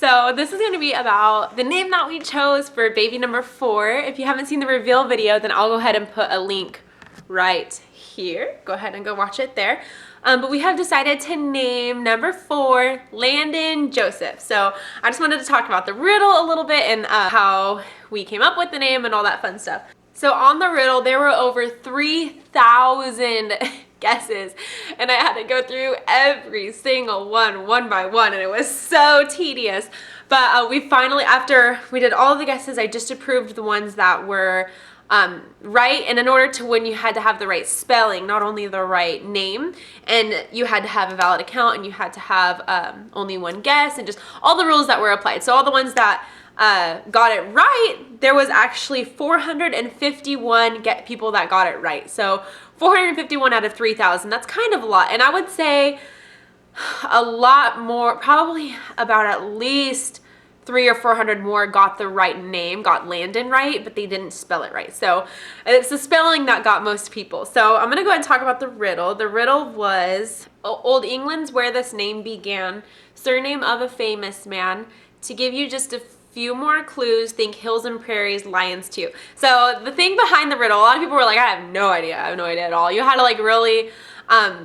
So this is going to be about the name that we chose for baby number 4. If you haven't seen the reveal video, then I'll go ahead and put a link right here. Go ahead and go watch it there. But we have decided to name number 4 Landon Joseph. So I just wanted to talk about the riddle a little bit and how we came up with the name and all that fun stuff. So on the riddle, there were over 3,000 guesses, and I had to go through every single one by one, and it was so tedious. But we finally, after we did all of the guesses, I just approved the ones that were right, and in order to win, you had to have the right spelling, not only the right name, and you had to have a valid account, and you had to have only one guess, and just all the rules that were applied. So all the ones that got it right, there was actually 451 people that got it right. So 451 out of 3,000, that's kind of a lot. And I would say a lot more, probably about at least 300 or 400 more got the right name, got Landon right, but they didn't spell it right. So it's the spelling that got most people. So I'm gonna go ahead and talk about the riddle. The riddle was, Old England's where this name began, surname of a famous man. To give you just a few more clues, think hills and prairies, lions too. So the thing behind the riddle, a lot of people were like, I have no idea at all. You had to like really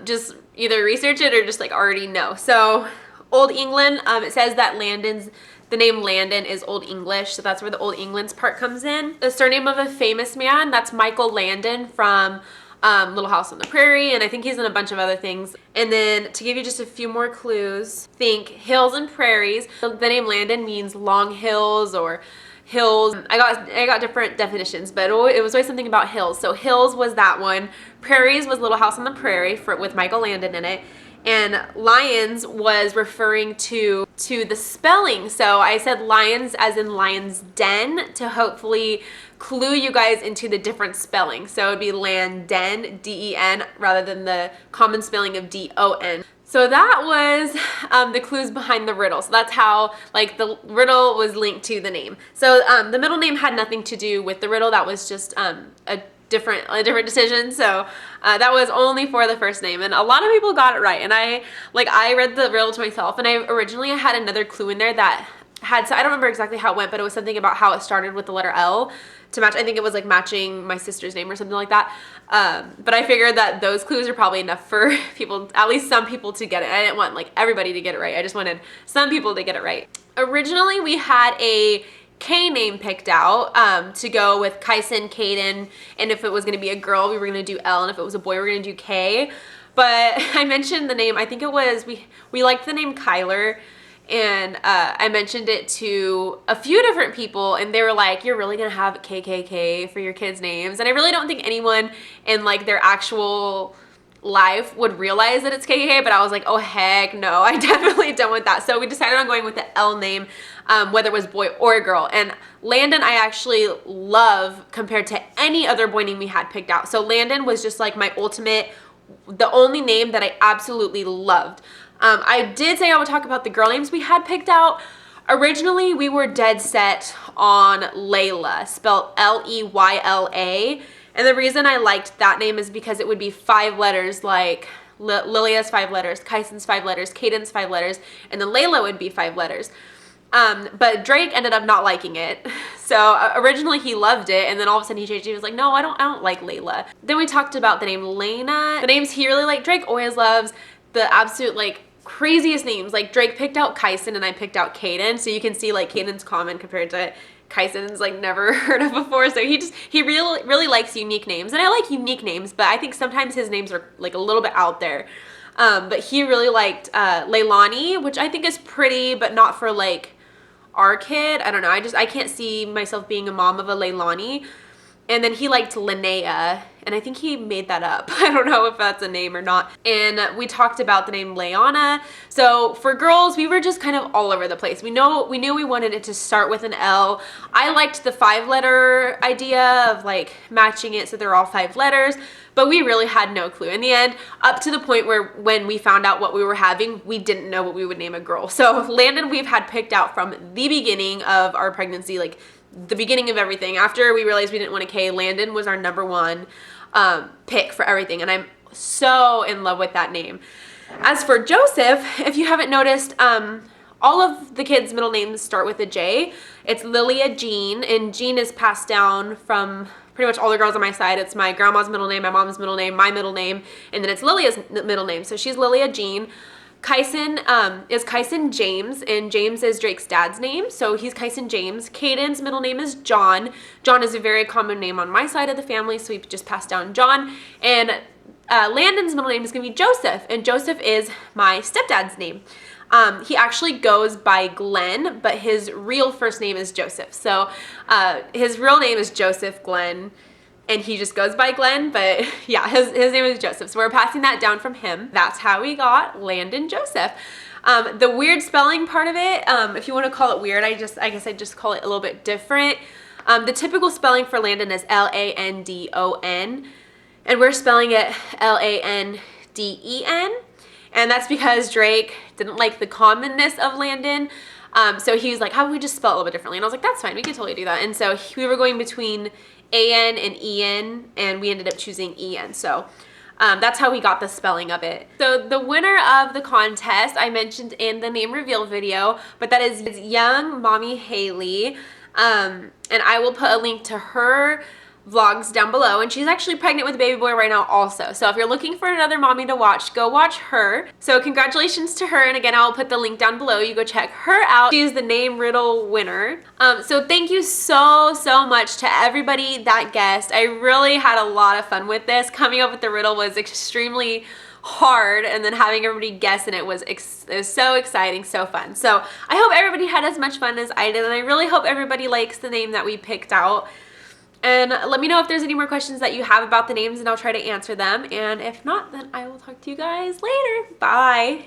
just either research it or just like already know. So Old England, it says that the name Landen is Old English, so that's where the Old England's part comes in. The surname of a famous man, that's Michael Landen from Little House on the Prairie, and I think he's in a bunch of other things. And then to give you just a few more clues, think hills and prairies. The name Landon means long hills or hills. I got different definitions, but it was always something about hills. So hills was that one. Prairies was Little House on the Prairie with Michael Landon in it. And lions was referring to the spelling. So I said lions as in lion's den to hopefully clue you guys into the different spelling. So it'd be Landen, D-E-N, rather than the common spelling of D-O-N. So that was the clues behind the riddle. So that's how like the riddle was linked to the name. So the middle name had nothing to do with the riddle. That was just a different decision. So that was only for the first name, and a lot of people got it right. And I read the riddle to myself, and I originally had another clue in there that had, so I don't remember exactly how it went, but it was something about how it started with the letter L to match. I think it was like matching my sister's name or something like that. But I figured that those clues are probably enough for people, at least some people, to get it. I didn't want like everybody to get it right. I just wanted some people to get it right. Originally, we had a K name picked out to go with Kyson, Caden, and if it was going to be a girl, we were going to do L, and if it was a boy, we were going to do K. But I mentioned the name, I think it was, we liked the name Kyler, and I mentioned it to a few different people, and they were like, you're really going to have KKK for your kids' names? And I really don't think anyone in like their actual life would realize that it's KKK, but I was like, oh heck no, I definitely don't want that. So we decided on going with the L name, whether it was boy or girl. And Landon I actually love compared to any other boy name we had picked out. So Landon was just like my ultimate, the only name that I absolutely loved. I did say I would talk about the girl names we had picked out. Originally, we were dead set on Layla, spelled L-E-Y-L-A. And the reason I liked that name is because it would be 5 letters, like Lilia's 5 letters, Kyson's 5 letters, Caden's 5 letters, and then Layla would be 5 letters. But Drake ended up not liking it. So originally he loved it, and then all of a sudden he changed it. He was like, no, I don't like Layla. Then we talked about the name Lena. The names he really liked. Drake always loves the absolute like craziest names. Like Drake picked out Kyson and I picked out Caden. So you can see like Caden's common compared to Kyson's like never heard of before. So he really likes unique names, and I like unique names, but I think sometimes his names are like a little bit out there. But he really liked Leilani, which I think is pretty, but not for like our kid. I don't know. I can't see myself being a mom of a Leilani. And then he liked Linnea, and I think he made that up. I don't know if that's a name or not. And we talked about the name Leanna. So for girls, we were just kind of all over the place. We knew we wanted it to start with an L. I liked the 5-letter idea of like matching it so they're all 5 letters, but we really had no clue. In the end, up to the point where when we found out what we were having, we didn't know what we would name a girl. So Landon we've had picked out from the beginning of our pregnancy, like the beginning of everything. After we realized we didn't want a K, Landon was our number 1 pick for everything, and I'm so in love with that name. As for Joseph, if you haven't noticed, all of the kids' middle names start with a J. It's Lilia Jean, and Jean is passed down from pretty much all the girls on my side. It's my grandma's middle name, my mom's middle name, my middle name, and then it's Lilia's middle name. So she's Lilia Jean. Kyson is Kyson James, and James is Drake's dad's name, so he's Kyson James. Caden's middle name is John. John is a very common name on my side of the family, so we just passed down John. And Landen's middle name is going to be Joseph, and Joseph is my stepdad's name. He actually goes by Glenn, but his real first name is Joseph. So his real name is Joseph Glenn, and he just goes by Glenn, but yeah, his name is Joseph. So we're passing that down from him. That's how we got Landon Joseph. The weird spelling part of it, if you want to call it weird, I guess I just call it a little bit different. The typical spelling for Landon is Landon, and we're spelling it Landen. And that's because Drake didn't like the commonness of Landon. So he was like, how about we just spell it a little bit differently? And I was like, that's fine, we can totally do that. And so we were going between AN and EN, and we ended up choosing EN. So that's how we got the spelling of it. So the winner of the contest, I mentioned in the name reveal video, but that is young mommy Haley. And I will put a link to her vlogs down below, and she's actually pregnant with a baby boy right now also. So if you're looking for another mommy to watch, go watch her. So congratulations to her, and again, I'll put the link down below. You go check her out. She is the name riddle winner. So thank you so much to everybody that guessed. I really had a lot of fun with this. Coming up with the riddle was extremely hard, and then having everybody guess in it was so exciting, so fun. So I hope everybody had as much fun as I did, and I really hope everybody likes the name that we picked out. And let me know if there's any more questions that you have about the names, and I'll try to answer them. And if not, then I will talk to you guys later. Bye.